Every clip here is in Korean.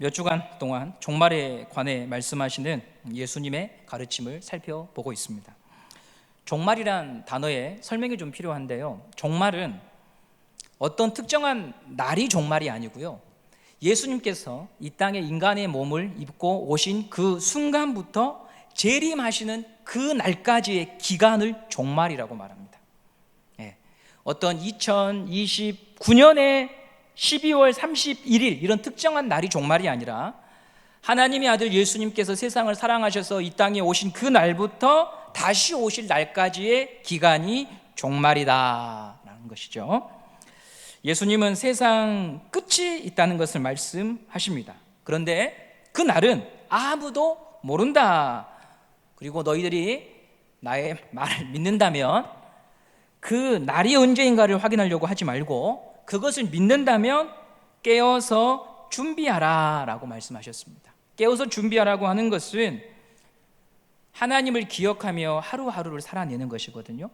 몇 주간 동안 종말에 관해 말씀하시는 예수님의 가르침을 살펴보고 있습니다. 종말이란 단어에 설명이 좀 필요한데요, 종말은 어떤 특정한 날이 종말이 아니고요, 예수님께서 이 땅에 인간의 몸을 입고 오신 그 순간부터 재림하시는 그 날까지의 기간을 종말이라고 말합니다. 어떤 2029년의 12월 31일 이런 특정한 날이 종말이 아니라 하나님의 아들 예수님께서 세상을 사랑하셔서 이 땅에 오신 그 날부터 다시 오실 날까지의 기간이 종말이다라는 것이죠. 예수님은 세상 끝이 있다는 것을 말씀하십니다. 그런데 그 날은 아무도 모른다. 그리고 너희들이 나의 말을 믿는다면 그 날이 언제인가를 확인하려고 하지 말고 그것을 믿는다면 깨어서 준비하라 라고 말씀하셨습니다. 깨어서 준비하라고 하는 것은 하나님을 기억하며 하루하루를 살아내는 것이거든요.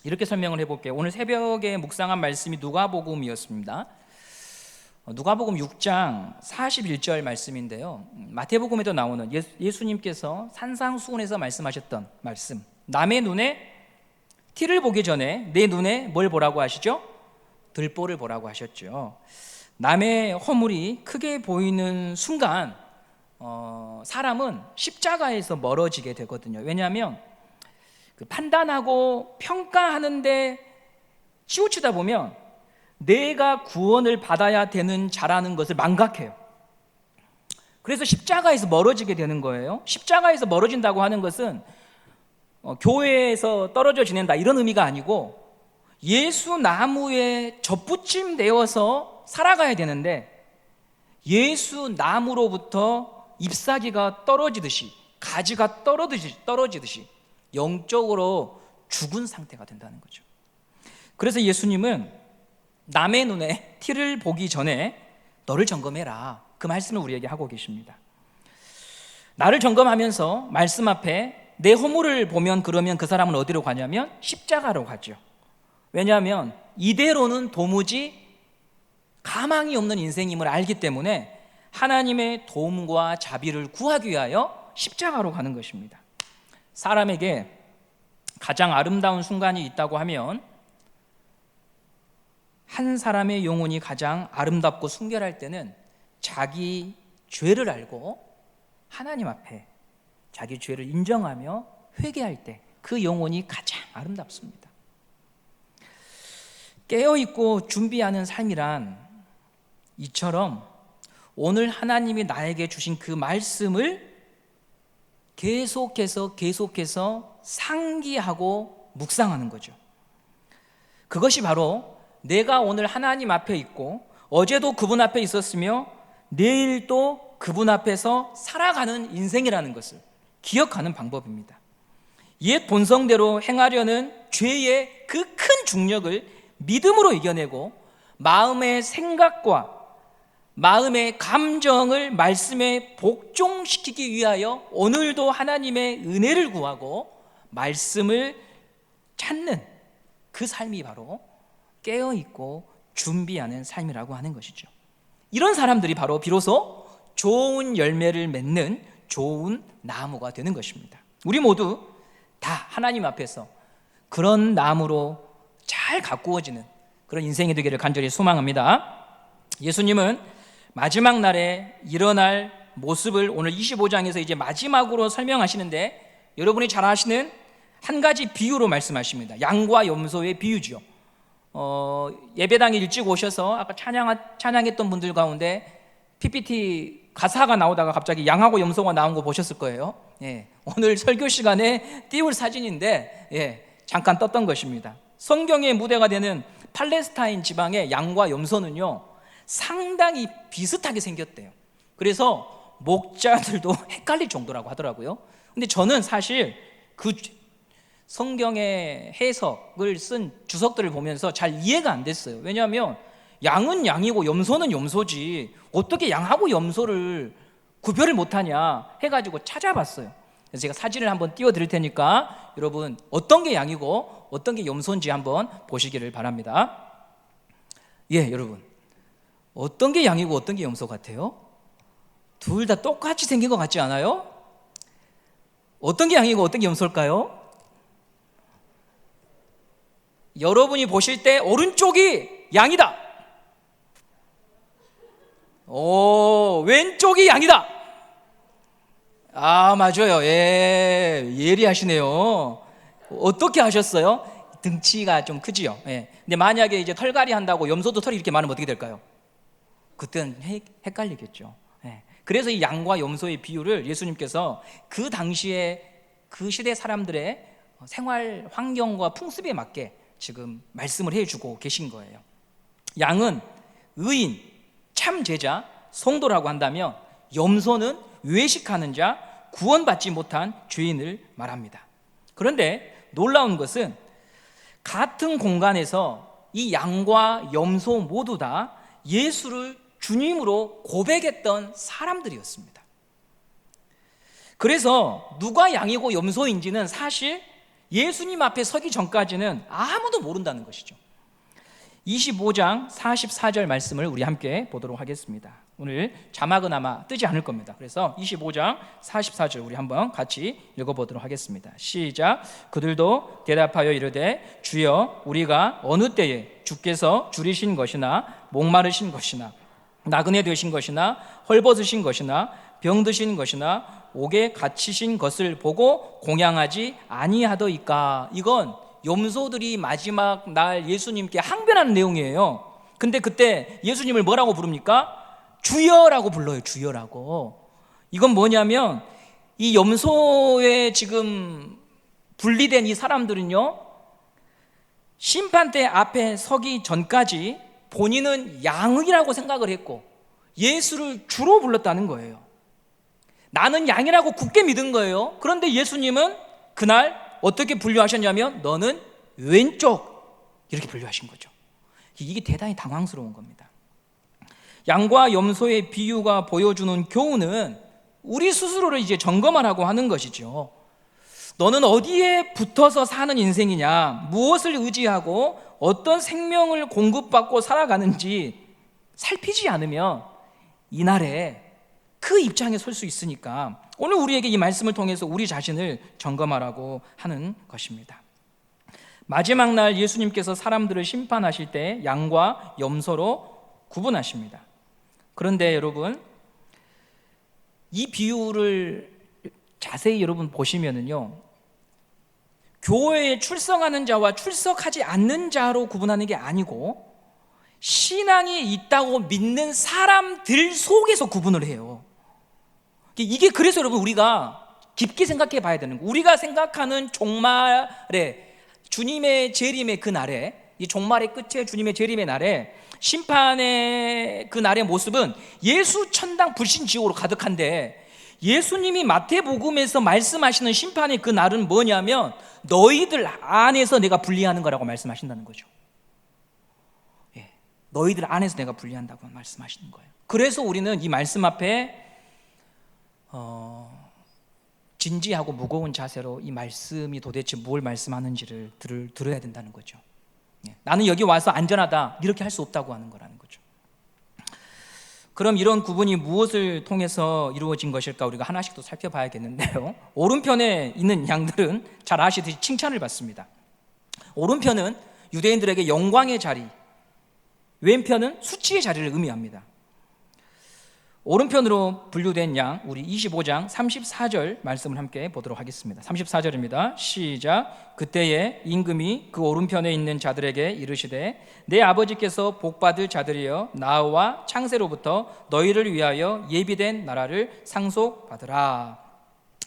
이렇게 설명을 해볼게요. 오늘 새벽에 묵상한 말씀이 누가복음이었습니다. 누가복음 6장 41절 말씀인데요, 마태복음에도 나오는 예수님께서 산상수훈에서 말씀하셨던 말씀, 남의 눈에 티를 보기 전에 내 눈에 뭘 보라고 하시죠? 들보를 보라고 하셨죠. 남의 허물이 크게 보이는 순간 사람은 십자가에서 멀어지게 되거든요. 왜냐하면 그 판단하고 평가하는데 치우치다 보면 내가 구원을 받아야 되는 자라는 것을 망각해요. 그래서 십자가에서 멀어지게 되는 거예요. 십자가에서 멀어진다고 하는 것은 교회에서 떨어져 지낸다 이런 의미가 아니고 예수 나무에 접붙임 되어서 살아가야 되는데 예수 나무로부터 잎사귀가 떨어지듯이, 가지가 떨어지듯이 영적으로 죽은 상태가 된다는 거죠. 그래서 예수님은 남의 눈에 티를 보기 전에 너를 점검해라, 그 말씀을 우리에게 하고 계십니다. 나를 점검하면서 말씀 앞에 내 허물을 보면 그러면 그 사람은 어디로 가냐면 십자가로 가죠. 왜냐하면 이대로는 도무지 가망이 없는 인생임을 알기 때문에 하나님의 도움과 자비를 구하기 위하여 십자가로 가는 것입니다. 사람에게 가장 아름다운 순간이 있다고 하면 한 사람의 영혼이 가장 아름답고 순결할 때는 자기 죄를 알고 하나님 앞에 자기 죄를 인정하며 회개할 때 그 영혼이 가장 아름답습니다. 깨어있고 준비하는 삶이란 이처럼 오늘 하나님이 나에게 주신 그 말씀을 계속해서 상기하고 묵상하는 거죠. 그것이 바로 내가 오늘 하나님 앞에 있고 어제도 그분 앞에 있었으며 내일도 그분 앞에서 살아가는 인생이라는 것을 기억하는 방법입니다. 옛 본성대로 행하려는 죄의 그 큰 중력을 믿음으로 이겨내고 마음의 생각과 마음의 감정을 말씀에 복종시키기 위하여 오늘도 하나님의 은혜를 구하고 말씀을 찾는 그 삶이 바로 깨어있고 준비하는 삶이라고 하는 것이죠. 이런 사람들이 바로 비로소 좋은 열매를 맺는 좋은 나무가 되는 것입니다. 우리 모두 다 하나님 앞에서 그런 나무로 잘 가꾸어지는 그런 인생이 되기를 간절히 소망합니다. 예수님은 마지막 날에 일어날 모습을 오늘 25장에서 이제 마지막으로 설명하시는데 여러분이 잘 아시는 한 가지 비유로 말씀하십니다. 양과 염소의 비유죠. 예배당에 일찍 오셔서 아까 찬양했던 분들 가운데 PPT 가사가 나오다가 갑자기 양하고 염소가 나온 거 보셨을 거예요. 오늘 설교 시간에 띄울 사진인데 잠깐 떴던 것입니다. 성경의 무대가 되는 팔레스타인 지방의 양과 염소는요 상당히 비슷하게 생겼대요. 그래서 목자들도 헷갈릴 정도라고 하더라고요. 근데 저는 사실 그 성경의 해석을 쓴 주석들을 보면서 잘 이해가 안 됐어요. 왜냐하면 양은 양이고 염소는 염소지 어떻게 양하고 염소를 구별을 못하냐 해가지고 찾아봤어요. 그래서 제가 사진을 한번 띄워드릴 테니까 여러분 어떤 게 양이고 어떤 게 염소인지 한번 보시기를 바랍니다. 여러분 어떤 게 양이고 어떤 게 염소 같아요? 둘 다 똑같이 생긴 것 같지 않아요? 어떤 게 양이고 어떤 게 염소일까요? 여러분이 보실 때 오른쪽이 양이다. 왼쪽이 양이다. 아, 맞아요. 예, 예리하시네요. 어떻게 하셨어요? 등치가 좀 크지요. 예. 근데 만약에 이제 털갈이 한다고 염소도 털이 이렇게 많으면 어떻게 될까요? 그때는 헷갈리겠죠. 예. 그래서 이 양과 염소의 비유를 예수님께서 그 당시에 그 시대 사람들의 생활 환경과 풍습에 맞게 지금 말씀을 해주고 계신 거예요. 양은 의인, 참 제자, 성도라고 한다면 염소는 외식하는 자, 구원받지 못한 죄인을 말합니다. 그런데 놀라운 것은 같은 공간에서 이 양과 염소 모두 다 예수를 주님으로 고백했던 사람들이었습니다. 그래서 누가 양이고 염소인지는 사실 예수님 앞에 서기 전까지는 아무도 모른다는 것이죠. 25장 44절 말씀을 우리 함께 보도록 하겠습니다. 오늘 자막은 아마 뜨지 않을 겁니다. 그래서 25장 44절 우리 한번 같이 읽어보도록 하겠습니다. 시작. 그들도 대답하여 이르되 주여 우리가 어느 때에 주께서 줄이신 것이나 목마르신 것이나 나그네 되신 것이나 헐벗으신 것이나 병드신 것이나 옥에 갇히신 것을 보고 공양하지 아니하더이까. 이건 염소들이 마지막 날 예수님께 항변하는 내용이에요. 근데 그때 예수님을 뭐라고 부릅니까? 주여라고 불러요. 주여라고. 이건 뭐냐면 이 염소에 지금 분리된 이 사람들은요, 심판대 앞에 서기 전까지 본인은 양이라고 생각을 했고 예수를 주로 불렀다는 거예요. 나는 양이라고 굳게 믿은 거예요. 그런데 예수님은 그날 어떻게 분류하셨냐면 너는 왼쪽, 이렇게 분류하신 거죠. 이게 대단히 당황스러운 겁니다. 양과 염소의 비유가 보여주는 교훈은 우리 스스로를 이제 점검하라고 하는 것이죠. 너는 어디에 붙어서 사는 인생이냐, 무엇을 의지하고 어떤 생명을 공급받고 살아가는지 살피지 않으면 이날에 그 입장에 설 수 있으니까 오늘 우리에게 이 말씀을 통해서 우리 자신을 점검하라고 하는 것입니다. 마지막 날 예수님께서 사람들을 심판하실 때 양과 염소로 구분하십니다. 그런데 여러분, 이 비유를 자세히 여러분 보시면은요, 교회에 출석하는 자와 출석하지 않는 자로 구분하는 게 아니고 신앙이 있다고 믿는 사람들 속에서 구분을 해요. 이게 그래서 여러분 우리가 깊게 생각해 봐야 되는 거예요. 우리가 생각하는 종말에, 주님의 재림의 그 날에, 이 종말의 끝에 주님의 재림의 날에, 심판의 그 날의 모습은 예수 천당 불신 지옥으로 가득한데, 예수님이 마태복음에서 말씀하시는 심판의 그 날은 뭐냐면 너희들 안에서 내가 분리하는 거라고 말씀하신다는 거죠. 예, 너희들 안에서 내가 분리한다고 말씀하시는 거예요. 그래서 우리는 이 말씀 앞에 진지하고 무거운 자세로 이 말씀이 도대체 뭘 말씀하는지를 들어야 된다는 거죠. 예, 나는 여기 와서 안전하다, 이렇게 할 수 없다고 하는 거라는 거죠. 그럼 이런 구분이 무엇을 통해서 이루어진 것일까 우리가 하나씩 또 살펴봐야겠는데요. 오른편에 있는 양들은 잘 아시듯이 칭찬을 받습니다. 오른편은 유대인들에게 영광의 자리, 왼편은 수치의 자리를 의미합니다. 오른편으로 분류된 양, 우리 25장 34절 말씀을 함께 보도록 하겠습니다. 34절입니다. 시작. 그때에 임금이 그 오른편에 있는 자들에게 이르시되 내 아버지께서 복받을 자들이여 나와 창세로부터 너희를 위하여 예비된 나라를 상속받으라.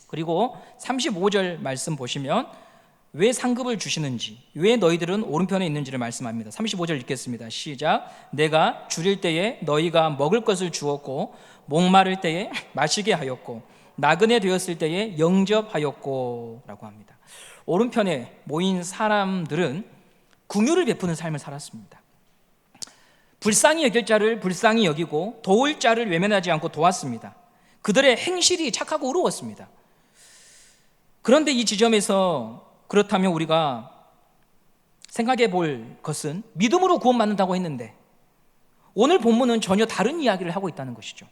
그리고 35절 말씀 보시면 왜 상급을 주시는지, 왜 너희들은 오른편에 있는지를 말씀합니다. 35절 읽겠습니다. 시작. 내가 줄일 때에 너희가 먹을 것을 주었고 목마를 때에 마시게 하였고 나그네 되었을 때에 영접하였고 라고 합니다. 오른편에 모인 사람들은 긍휼을 베푸는 삶을 살았습니다. 불쌍히 여길 자를 불쌍히 여기고 도울 자를 외면하지 않고 도왔습니다. 그들의 행실이 착하고 의로웠습니다. 그런데 이 지점에서 그렇다면 우리가 생각해 볼 것은 믿음으로 구원받는다고 했는데 오늘 본문은 전혀 다른 이야기를 하고 있다는 것이죠.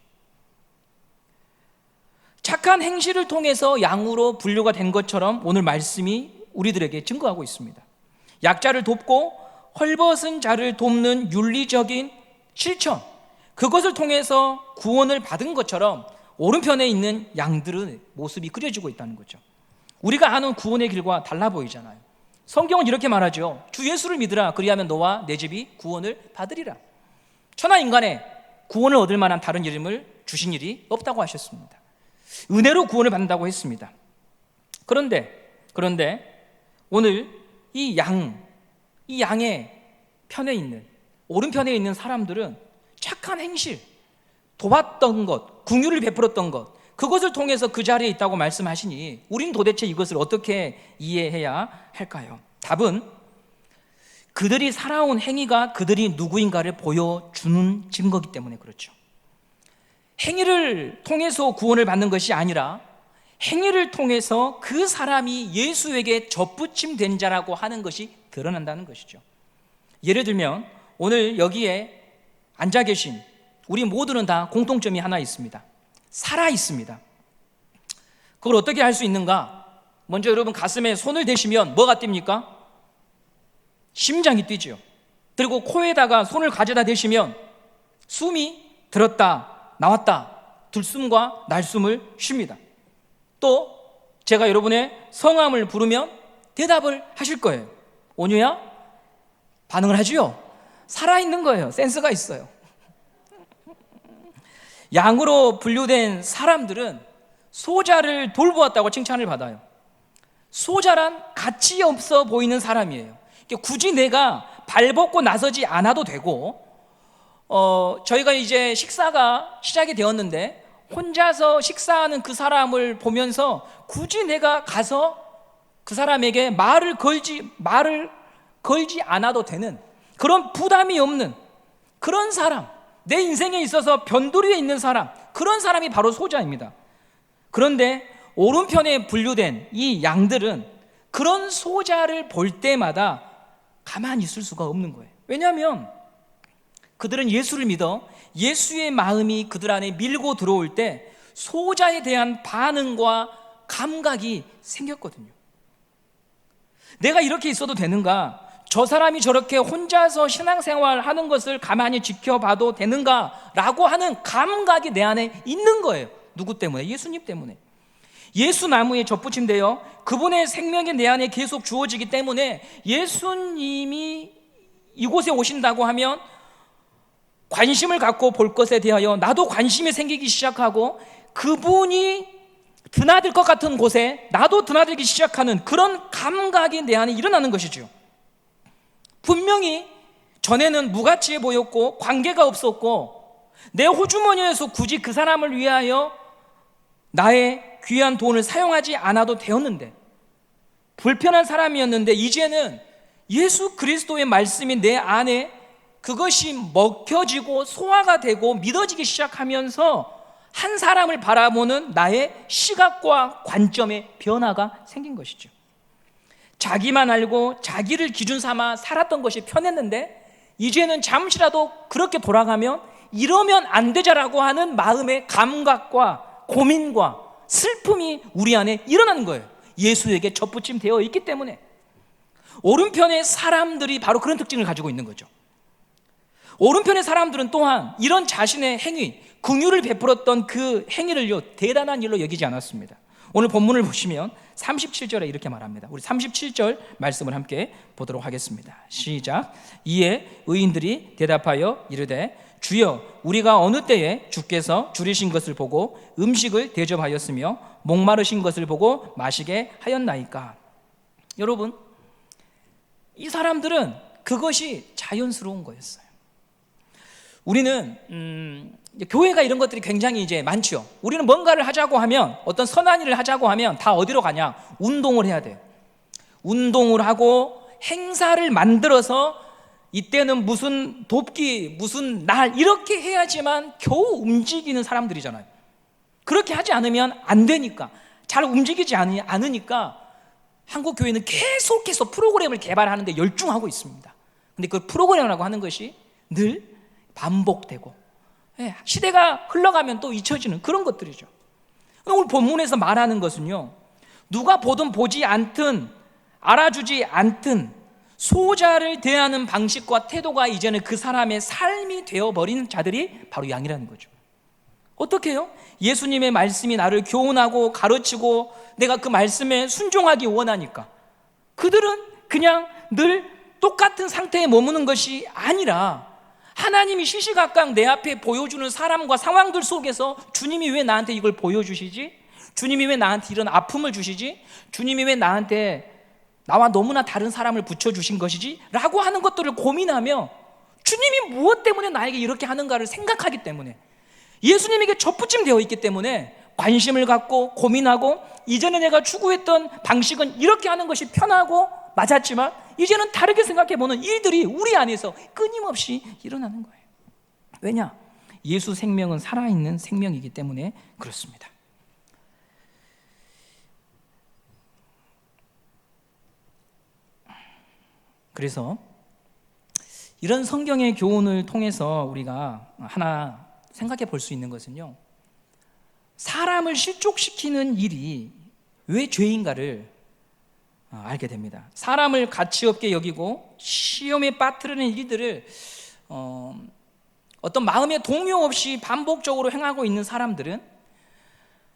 착한 행실을 통해서 양으로 분류가 된 것처럼 오늘 말씀이 우리들에게 증거하고 있습니다. 약자를 돕고 헐벗은 자를 돕는 윤리적인 실천, 그것을 통해서 구원을 받은 것처럼 오른편에 있는 양들의 모습이 그려지고 있다는 거죠. 우리가 아는 구원의 길과 달라 보이잖아요. 성경은 이렇게 말하죠. 주 예수를 믿으라. 그리하면 너와 내 집이 구원을 받으리라. 천하 인간에 구원을 얻을 만한 다른 이름을 주신 일이 없다고 하셨습니다. 은혜로 구원을 받는다고 했습니다. 그런데 오늘 이 양의 편에 있는, 오른편에 있는 사람들은 착한 행실, 도왔던 것, 긍휼을 베풀었던 것, 그것을 통해서 그 자리에 있다고 말씀하시니 우린 도대체 이것을 어떻게 이해해야 할까요? 답은 그들이 살아온 행위가 그들이 누구인가를 보여주는 증거이기 때문에 그렇죠. 행위를 통해서 구원을 받는 것이 아니라 행위를 통해서 그 사람이 예수에게 접붙임된 자라고 하는 것이 드러난다는 것이죠. 예를 들면 오늘 여기에 앉아 계신 우리 모두는 다 공통점이 하나 있습니다. 살아 있습니다. 그걸 어떻게 할 수 있는가? 먼저 여러분 가슴에 손을 대시면 뭐가 뜁니까? 심장이 뛰죠. 그리고 코에다가 손을 가져다 대시면 숨이 들었다 나왔다 들숨과 날숨을 쉽니다. 또 제가 여러분의 성함을 부르면 대답을 하실 거예요. 온유야? 반응을 하지요. 살아있는 거예요. 센스가 있어요. 양으로 분류된 사람들은 소자를 돌보았다고 칭찬을 받아요. 소자란 가치 없어 보이는 사람이에요. 굳이 내가 발벗고 나서지 않아도 되고, 저희가 이제 식사가 시작이 되었는데 혼자서 식사하는 그 사람을 보면서 굳이 내가 가서 그 사람에게 말을 걸지 않아도 되는 그런 부담이 없는 그런 사람, 내 인생에 있어서 변두리에 있는 사람, 그런 사람이 바로 소자입니다. 그런데 오른편에 분류된 이 양들은 그런 소자를 볼 때마다 가만히 있을 수가 없는 거예요. 왜냐하면 그들은 예수를 믿어 예수의 마음이 그들 안에 밀고 들어올 때 소자에 대한 반응과 감각이 생겼거든요. 내가 이렇게 있어도 되는가? 저 사람이 저렇게 혼자서 신앙생활 하는 것을 가만히 지켜봐도 되는가? 라고 하는 감각이 내 안에 있는 거예요. 누구 때문에? 예수님 때문에. 예수 나무에 접붙임되어 그분의 생명이 내 안에 계속 주어지기 때문에 예수님이 이곳에 오신다고 하면 관심을 갖고 볼 것에 대하여 나도 관심이 생기기 시작하고, 그분이 드나들 것 같은 곳에 나도 드나들기 시작하는 그런 감각이 내 안에 일어나는 것이죠. 분명히 전에는 무가치해 보였고 관계가 없었고 내 호주머니에서 굳이 그 사람을 위하여 나의 귀한 돈을 사용하지 않아도 되었는데, 불편한 사람이었는데 이제는 예수 그리스도의 말씀이 내 안에 그것이 먹혀지고 소화가 되고 믿어지기 시작하면서 한 사람을 바라보는 나의 시각과 관점의 변화가 생긴 것이죠. 자기만 알고 자기를 기준 삼아 살았던 것이 편했는데 이제는 잠시라도 그렇게 돌아가면 이러면 안 되자라고 하는 마음의 감각과 고민과 슬픔이 우리 안에 일어나는 거예요. 예수에게 접붙임 되어 있기 때문에. 오른편의 사람들이 바로 그런 특징을 가지고 있는 거죠. 오른편의 사람들은 또한 이런 자신의 행위, 긍휼을 베풀었던 그 행위를요 대단한 일로 여기지 않았습니다. 오늘 본문을 보시면 37절에 이렇게 말합니다. 우리 37절 말씀을 함께 보도록 하겠습니다. 시작. 이에 의인들이 대답하여 이르되 주여, 우리가 어느 때에 주께서 줄이신 것을 보고 음식을 대접하였으며 목마르신 것을 보고 마시게 하였나이까? 여러분, 이 사람들은 그것이 자연스러운 거였어요. 우리는 교회가 이런 것들이 굉장히 이제 많죠. 우리는 뭔가를 하자고 하면, 어떤 선한 일을 하자고 하면 다 어디로 가냐? 운동을 해야 돼요. 운동을 하고 행사를 만들어서 이때는 무슨 돕기, 무슨 날 이렇게 해야지만 겨우 움직이는 사람들이잖아요. 그렇게 하지 않으면 안 되니까, 잘 움직이지 않으니까 한국 교회는 계속해서 프로그램을 개발하는데 열중하고 있습니다. 근데 그 프로그램이라고 하는 것이 늘 반복되고 시대가 흘러가면 또 잊혀지는 그런 것들이죠. 오늘 본문에서 말하는 것은요, 누가 보든 보지 않든 알아주지 않든 소자를 대하는 방식과 태도가 이제는 그 사람의 삶이 되어버린 자들이 바로 양이라는 거죠. 어떻게 해요? 예수님의 말씀이 나를 교훈하고 가르치고 내가 그 말씀에 순종하기 원하니까 그들은 그냥 늘 똑같은 상태에 머무는 것이 아니라 하나님이 시시각각 내 앞에 보여주는 사람과 상황들 속에서 주님이 왜 나한테 이걸 보여주시지? 주님이 왜 나한테 이런 아픔을 주시지? 주님이 왜 나한테 나와 너무나 다른 사람을 붙여주신 것이지? 라고 하는 것들을 고민하며 주님이 무엇 때문에 나에게 이렇게 하는가를 생각하기 때문에, 예수님에게 접붙임되어 있기 때문에 관심을 갖고 고민하고, 이전에 내가 추구했던 방식은 이렇게 하는 것이 편하고 맞았지만 이제는 다르게 생각해보는 일들이 우리 안에서 끊임없이 일어나는 거예요. 왜냐? 예수 생명은 살아있는 생명이기 때문에 그렇습니다. 그래서 이런 성경의 교훈을 통해서 우리가 하나 생각해 볼 수 있는 것은요, 사람을 실족시키는 일이 왜 죄인가를 알게 됩니다. 사람을 가치 없게 여기고 시험에 빠뜨리는 일들을 어떤 마음의 동요 없이 반복적으로 행하고 있는 사람들은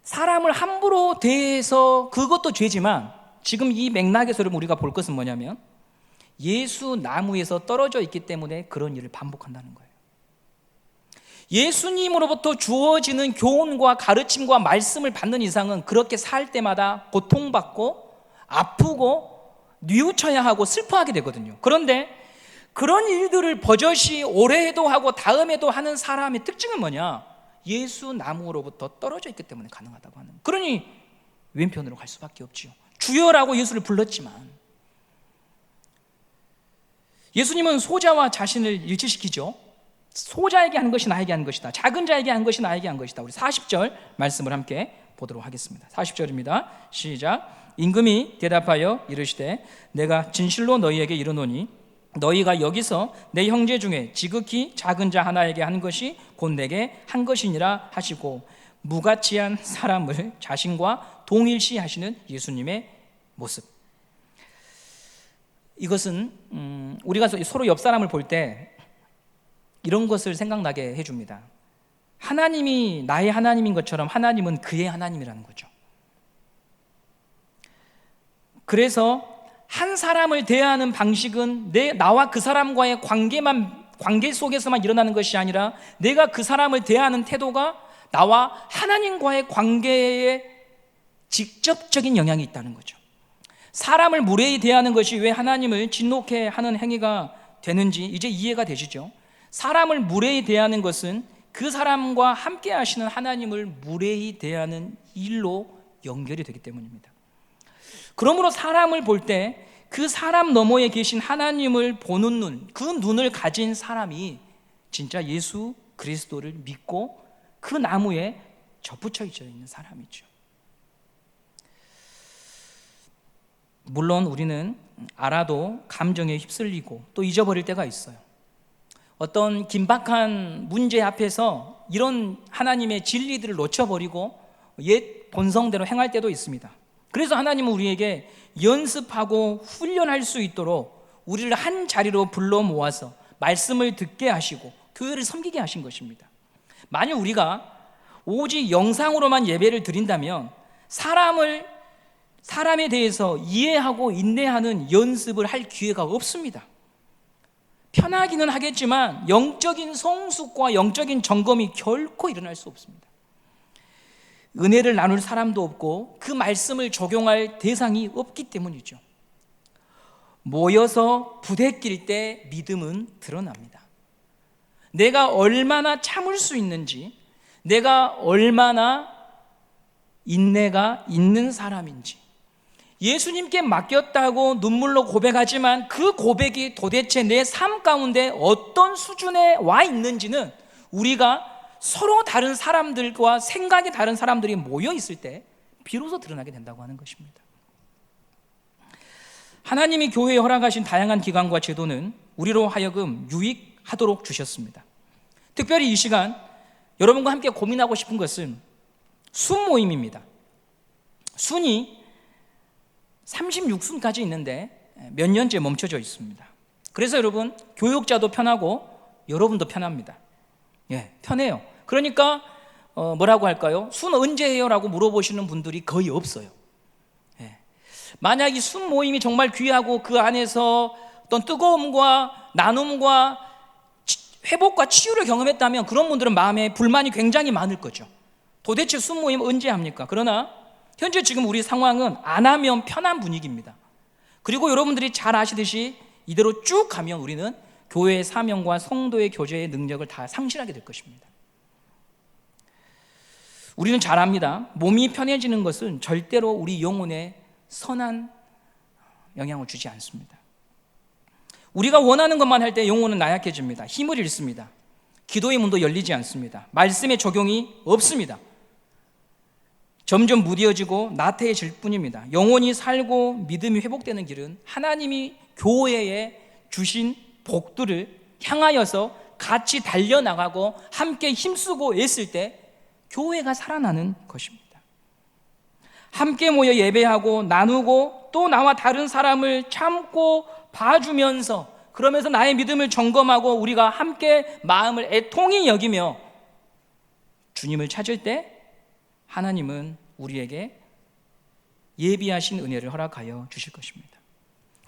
사람을 함부로 대해서, 그것도 죄지만 지금 이 맥락에서 우리가 볼 것은 뭐냐면 예수 나무에서 떨어져 있기 때문에 그런 일을 반복한다는 거예요. 예수님으로부터 주어지는 교훈과 가르침과 말씀을 받는 이상은 그렇게 살 때마다 고통받고 아프고 뉘우쳐야 하고 슬퍼하게 되거든요. 그런데 그런 일들을 버젓이 올해에도 하고 다음에도 하는 사람의 특징은 뭐냐? 예수 나무로부터 떨어져 있기 때문에 가능하다고 하는 거예요. 그러니 왼편으로 갈 수밖에 없지요. 주여라고 예수를 불렀지만 예수님은 소자와 자신을 일치시키죠. 소자에게 한 것이 나에게 한 것이다. 작은 자에게 한 것이 나에게 한 것이다. 우리 40절 말씀을 함께 보도록 하겠습니다. 40절입니다. 시작. 임금이 대답하여 이르시되 내가 진실로 너희에게 이르노니 너희가 여기서 내 형제 중에 지극히 작은 자 하나에게 한 것이 곧 내게 한 것이니라 하시고, 무가치한 사람을 자신과 동일시하시는 예수님의 모습. 이것은 우리가 서로 옆 사람을 볼 때 이런 것을 생각나게 해줍니다. 하나님이 나의 하나님인 것처럼 하나님은 그의 하나님이라는 거죠. 그래서 한 사람을 대하는 방식은 나와 그 사람과의 관계 속에서만 일어나는 것이 아니라 내가 그 사람을 대하는 태도가 나와 하나님과의 관계에 직접적인 영향이 있다는 거죠. 사람을 무례히 대하는 것이 왜 하나님을 진노케 하는 행위가 되는지 이제 이해가 되시죠? 사람을 무례히 대하는 것은 그 사람과 함께 하시는 하나님을 무례히 대하는 일로 연결이 되기 때문입니다. 그러므로 사람을 볼 때 그 사람 너머에 계신 하나님을 보는 눈, 그 눈을 가진 사람이 진짜 예수 그리스도를 믿고 그 나무에 접붙여 있는 사람이죠. 물론 우리는 알아도 감정에 휩쓸리고 또 잊어버릴 때가 있어요. 어떤 긴박한 문제 앞에서 이런 하나님의 진리들을 놓쳐버리고 옛 본성대로 행할 때도 있습니다. 그래서 하나님은 우리에게 연습하고 훈련할 수 있도록 우리를 한 자리로 불러 모아서 말씀을 듣게 하시고 교회를 섬기게 하신 것입니다. 만약 우리가 오직 영상으로만 예배를 드린다면 사람에 대해서 이해하고 인내하는 연습을 할 기회가 없습니다. 편하기는 하겠지만 영적인 성숙과 영적인 점검이 결코 일어날 수 없습니다. 은혜를 나눌 사람도 없고 그 말씀을 적용할 대상이 없기 때문이죠. 모여서 부대낄 때 믿음은 드러납니다. 내가 얼마나 참을 수 있는지, 내가 얼마나 인내가 있는 사람인지, 예수님께 맡겼다고 눈물로 고백하지만 그 고백이 도대체 내 삶 가운데 어떤 수준에 와 있는지는 우리가 서로 다른 사람들과 생각이 다른 사람들이 모여 있을 때 비로소 드러나게 된다고 하는 것입니다. 하나님이 교회에 허락하신 다양한 기관과 제도는 우리로 하여금 유익하도록 주셨습니다. 특별히 이 시간 여러분과 함께 고민하고 싶은 것은 순모임입니다. 순이 36순까지 있는데 몇 년째 멈춰져 있습니다. 그래서 여러분, 교육자도 편하고 여러분도 편합니다. 편해요. 그러니까 뭐라고 할까요? 순 언제 해요? 라고 물어보시는 분들이 거의 없어요. 만약 이 순 모임이 정말 귀하고 그 안에서 어떤 뜨거움과 나눔과 회복과 치유를 경험했다면 그런 분들은 마음에 불만이 굉장히 많을 거죠. 도대체 순 모임 언제 합니까? 그러나 현재 지금 우리 상황은 안 하면 편한 분위기입니다. 그리고 여러분들이 잘 아시듯이 이대로 쭉 가면 우리는 교회의 사명과 성도의 교제의 능력을 다 상실하게 될 것입니다. 우리는 잘 압니다. 몸이 편해지는 것은 절대로 우리 영혼에 선한 영향을 주지 않습니다. 우리가 원하는 것만 할 때 영혼은 나약해집니다. 힘을 잃습니다. 기도의 문도 열리지 않습니다. 말씀의 적용이 없습니다. 점점 무뎌지고 나태해질 뿐입니다. 영혼이 살고 믿음이 회복되는 길은 하나님이 교회에 주신 복들을 향하여서 같이 달려나가고 함께 힘쓰고 애쓸 때 교회가 살아나는 것입니다. 함께 모여 예배하고 나누고 또 나와 다른 사람을 참고 봐주면서, 그러면서 나의 믿음을 점검하고 우리가 함께 마음을 애통히 여기며 주님을 찾을 때 하나님은 우리에게 예비하신 은혜를 허락하여 주실 것입니다.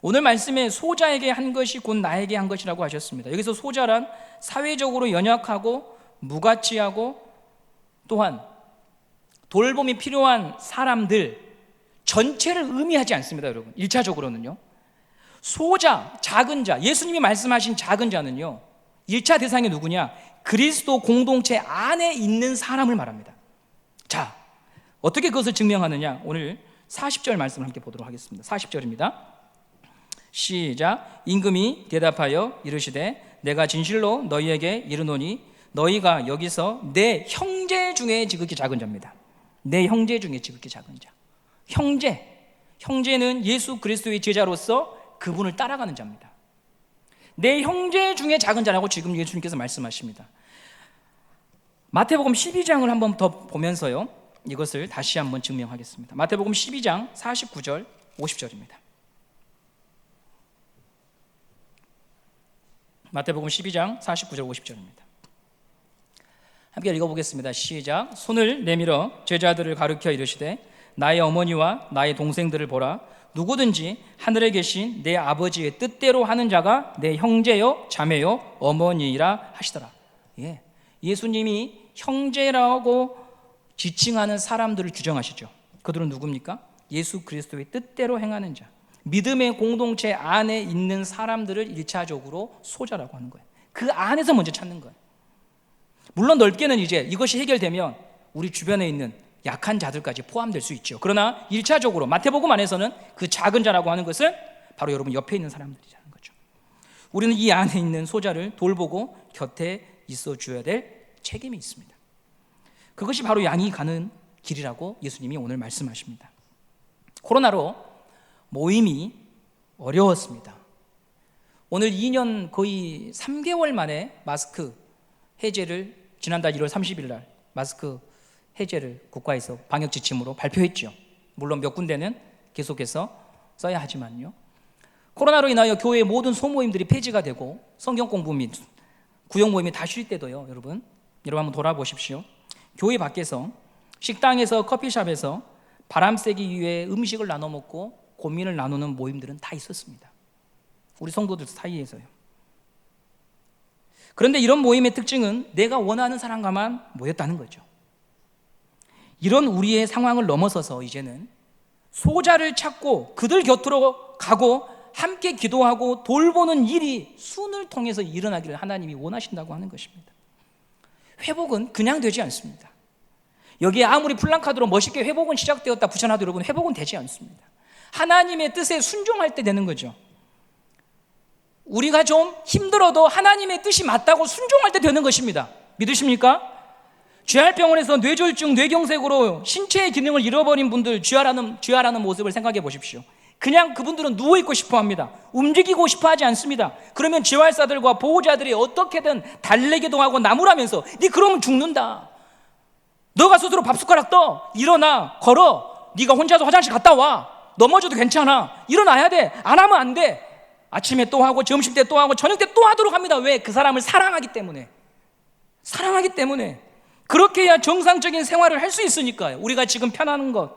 오늘 말씀에 소자에게 한 것이 곧 나에게 한 것이라고 하셨습니다. 여기서 소자란 사회적으로 연약하고 무가치하고 또한 돌봄이 필요한 사람들 전체를 의미하지 않습니다. 여러분, 1차적으로는요 소자, 작은 자, 예수님이 말씀하신 작은 자는요 1차 대상이 누구냐? 그리스도 공동체 안에 있는 사람을 말합니다. 자, 어떻게 그것을 증명하느냐? 오늘 40절 말씀을 함께 보도록 하겠습니다. 40절입니다. 시작. 임금이 대답하여 이르시되 내가 진실로 너희에게 이르노니 너희가 여기서 내 형제 중에 지극히 작은 자입니다. 내 형제 중에 지극히 작은 자. 형제는 예수 그리스도의 제자로서 그분을 따라가는 자입니다. 내 형제 중에 작은 자라고 지금 예수님께서 말씀하십니다. 마태복음 12장을 한번 더 보면서요 이것을 다시 한번 증명하겠습니다. 마태복음 12장 49절 50절입니다. 마태복음 12장 49절 50절입니다. 함께 읽어보겠습니다. 시작. 손을 내밀어 제자들을 가르쳐 이르시되 나의 어머니와 나의 동생들을 보라. 누구든지 하늘에 계신 내 아버지의 뜻대로 하는 자가 내 형제요 자매요 어머니이라 하시더라. 예수님이 형제라고 지칭하는 사람들을 규정하시죠. 그들은 누굽니까? 예수 그리스도의 뜻대로 행하는 자, 믿음의 공동체 안에 있는 사람들을 1차적으로 소자라고 하는 거예요. 그 안에서 먼저 찾는 거예요. 물론 넓게는 이제 이것이 해결되면 우리 주변에 있는 약한 자들까지 포함될 수 있죠. 그러나 1차적으로 마태복음 안에서는 그 작은 자라고 하는 것은 바로 여러분 옆에 있는 사람들이라는 거죠. 우리는 이 안에 있는 소자를 돌보고 곁에 있어 줘야 될 책임이 있습니다. 그것이 바로 양이 가는 길이라고 예수님이 오늘 말씀하십니다. 코로나로 모임이 어려웠습니다. 오늘 2년 거의 3개월 만에 마스크 해제를 지난달 1월 30일 날 마스크 해제를 국가에서 방역 지침으로 발표했죠. 물론 몇 군데는 계속해서 써야 하지만요. 코로나로 인하여 교회의 모든 소모임들이 폐지가 되고 성경 공부 및 구역 모임이 다 쉴 때도요. 여러분 한번 돌아보십시오. 교회 밖에서 식당에서 커피숍에서 바람 쐬기 위해 음식을 나눠 먹고 고민을 나누는 모임들은 다 있었습니다. 우리 성도들 사이에서요. 그런데 이런 모임의 특징은 내가 원하는 사람과만 모였다는 거죠. 이런 우리의 상황을 넘어서서 이제는 소자를 찾고 그들 곁으로 가고 함께 기도하고 돌보는 일이 순을 통해서 일어나기를 하나님이 원하신다고 하는 것입니다. 회복은 그냥 되지 않습니다. 여기에 아무리 플랜카드로 멋있게 회복은 시작되었다 붙여놔도 여러분 회복은 되지 않습니다. 하나님의 뜻에 순종할 때 되는 거죠. 우리가 좀 힘들어도 하나님의 뜻이 맞다고 순종할 때 되는 것입니다. 믿으십니까? 쥐알병원에서 뇌졸중, 뇌경색으로 신체의 기능을 잃어버린 분들 쥐알하는 모습을 생각해 보십시오. 그냥 그분들은 누워있고 싶어 합니다. 움직이고 싶어 하지 않습니다. 그러면 재활사들과 보호자들이 어떻게든 달래기도 하고 나무라면서 네 그러면 죽는다. 너가 스스로 밥숟가락 떠. 일어나. 걸어. 네가 혼자서 화장실 갔다 와. 넘어져도 괜찮아. 일어나야 돼. 안 하면 안 돼. 아침에 또 하고 점심 때 또 하고 저녁 때 또 하도록 합니다. 왜? 그 사람을 사랑하기 때문에. 사랑하기 때문에. 그렇게 해야 정상적인 생활을 할 수 있으니까요. 우리가 지금 편하는 것,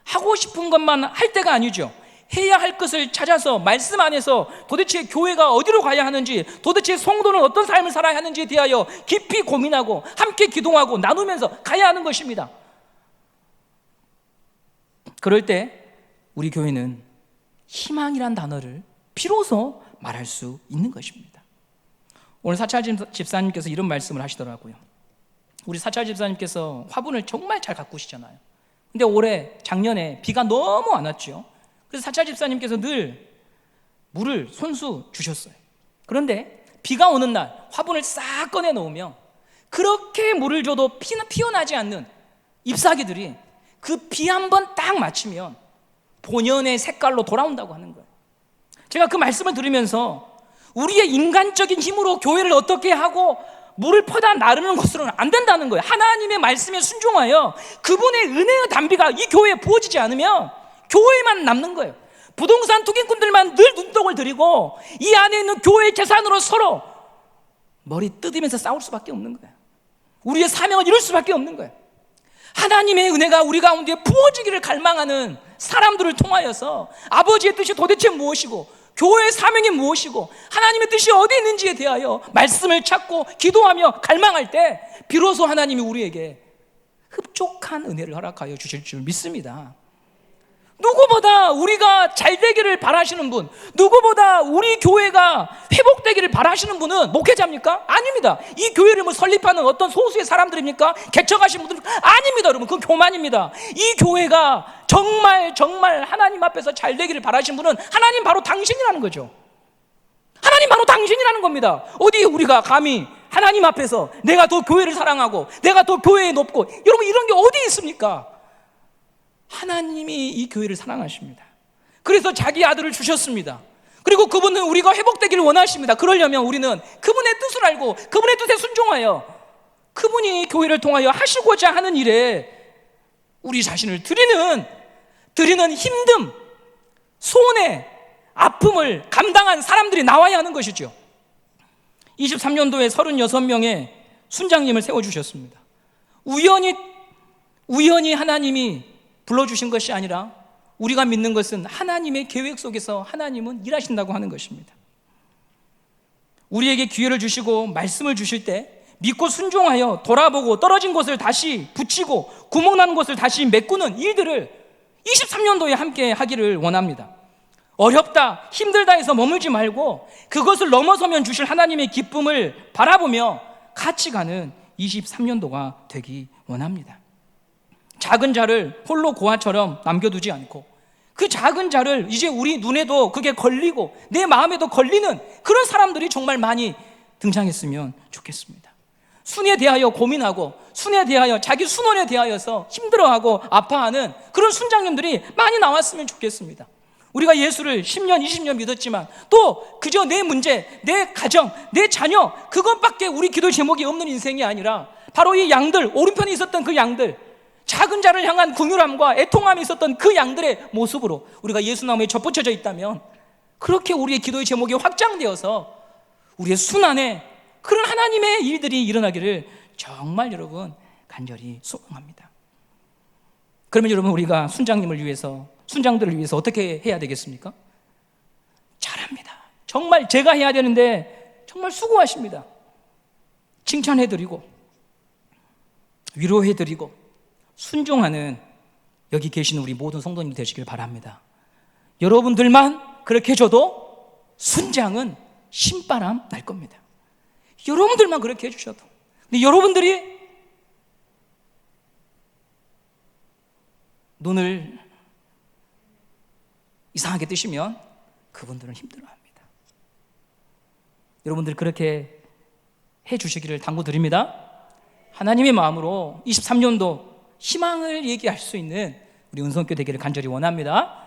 하고 싶은 것만 할 때가 아니죠. 해야 할 것을 찾아서 말씀 안에서 도대체 교회가 어디로 가야 하는지, 도대체 성도는 어떤 삶을 살아야 하는지에 대하여 깊이 고민하고 함께 기도하고 나누면서 가야 하는 것입니다. 그럴 때 우리 교회는 희망이란 단어를 비로소 말할 수 있는 것입니다. 오늘 사찰 집사님께서 이런 말씀을 하시더라고요. 우리 사찰 집사님께서 화분을 정말 잘 가꾸시잖아요. 근데 작년에 비가 너무 안 왔죠. 그래서 사찰 집사님께서 늘 물을 손수 주셨어요. 그런데 비가 오는 날 화분을 싹 꺼내 놓으면 그렇게 물을 줘도 피어나지 않는 잎사귀들이 그 비 한 번 딱 맞추면 본연의 색깔로 돌아온다고 하는 거예요. 제가 그 말씀을 들으면서 우리의 인간적인 힘으로 교회를 어떻게 하고 물을 퍼다 나르는 것으로는 안 된다는 거예요. 하나님의 말씀에 순종하여 그분의 은혜의 담비가 이 교회에 부어지지 않으면 교회만 남는 거예요. 부동산 투기꾼들만 늘 눈독을 들이고 이 안에 있는 교회의 재산으로 서로 머리 뜯으면서 싸울 수밖에 없는 거예요. 우리의 사명을 이룰 수밖에 없는 거예요. 하나님의 은혜가 우리 가운데 부어지기를 갈망하는 사람들을 통하여서 아버지의 뜻이 도대체 무엇이고 교회의 사명이 무엇이고 하나님의 뜻이 어디 있는지에 대하여 말씀을 찾고 기도하며 갈망할 때 비로소 하나님이 우리에게 흡족한 은혜를 허락하여 주실 줄 믿습니다. 누구보다 우리가 잘 되기를 바라시는 분, 누구보다 우리 교회가 회복되기를 바라시는 분은 목회자입니까? 아닙니다. 이 교회를 설립하는 어떤 소수의 사람들입니까? 개척하신 분들은 아닙니다. 여러분, 그건 교만입니다. 이 교회가 정말 하나님 앞에서 잘 되기를 바라시는 분은 하나님 바로 당신이라는 거죠. 하나님 바로 당신이라는 겁니다. 어디 우리가 감히 하나님 앞에서 내가 더 교회를 사랑하고 내가 더 교회에 높고, 여러분 이런 게 어디 있습니까? 하나님이 이 교회를 사랑하십니다. 그래서 자기 아들을 주셨습니다. 그리고 그분은 우리가 회복되기를 원하십니다. 그러려면 우리는 그분의 뜻을 알고 그분의 뜻에 순종하여 그분이 교회를 통하여 하시고자 하는 일에 우리 자신을 드리는 힘듦, 손해, 아픔을 감당한 사람들이 나와야 하는 것이죠. 23년도에 36명의 순장님을 세워주셨습니다. 우연히 하나님이 불러주신 것이 아니라 우리가 믿는 것은 하나님의 계획 속에서 하나님은 일하신다고 하는 것입니다. 우리에게 기회를 주시고 말씀을 주실 때 믿고 순종하여 돌아보고 떨어진 것을 다시 붙이고 구멍난 것을 다시 메꾸는 일들을 23년도에 함께 하기를 원합니다. 어렵다, 힘들다 해서 머물지 말고 그것을 넘어서면 주실 하나님의 기쁨을 바라보며 같이 가는 23년도가 되기 원합니다. 작은 자를 홀로 고아처럼 남겨두지 않고 그 작은 자를 이제 우리 눈에도 그게 걸리고 내 마음에도 걸리는 그런 사람들이 정말 많이 등장했으면 좋겠습니다. 순에 대하여 고민하고 순에 대하여 자기 순원에 대하여서 힘들어하고 아파하는 그런 순장님들이 많이 나왔으면 좋겠습니다. 우리가 예수를 10년, 20년 믿었지만 또 그저 내 문제, 내 가정, 내 자녀 그것밖에 우리 기도 제목이 없는 인생이 아니라 바로 이 양들, 오른편에 있었던 그 양들, 작은 자를 향한 긍휼함과 애통함이 있었던 그 양들의 모습으로 우리가 예수나무에 접붙여져 있다면 그렇게 우리의 기도의 제목이 확장되어서 우리의 순환에 그런 하나님의 일들이 일어나기를 정말 여러분 간절히 소망합니다. 그러면 여러분 우리가 순장님을 위해서, 순장들을 위해서 어떻게 해야 되겠습니까? 잘합니다. 정말 제가 해야 되는데 정말 수고하십니다. 칭찬해드리고 위로해드리고 순종하는 여기 계신 우리 모든 성도님 되시길 바랍니다. 여러분들만 그렇게 해줘도 순장은 신바람 날 겁니다. 여러분들만 그렇게 해주셔도. 근데 여러분들이 눈을 이상하게 뜨시면 그분들은 힘들어합니다. 여러분들 그렇게 해주시기를 당부드립니다. 하나님의 마음으로 23년도 희망을 얘기할 수 있는 우리 은성교 되기를 간절히 원합니다.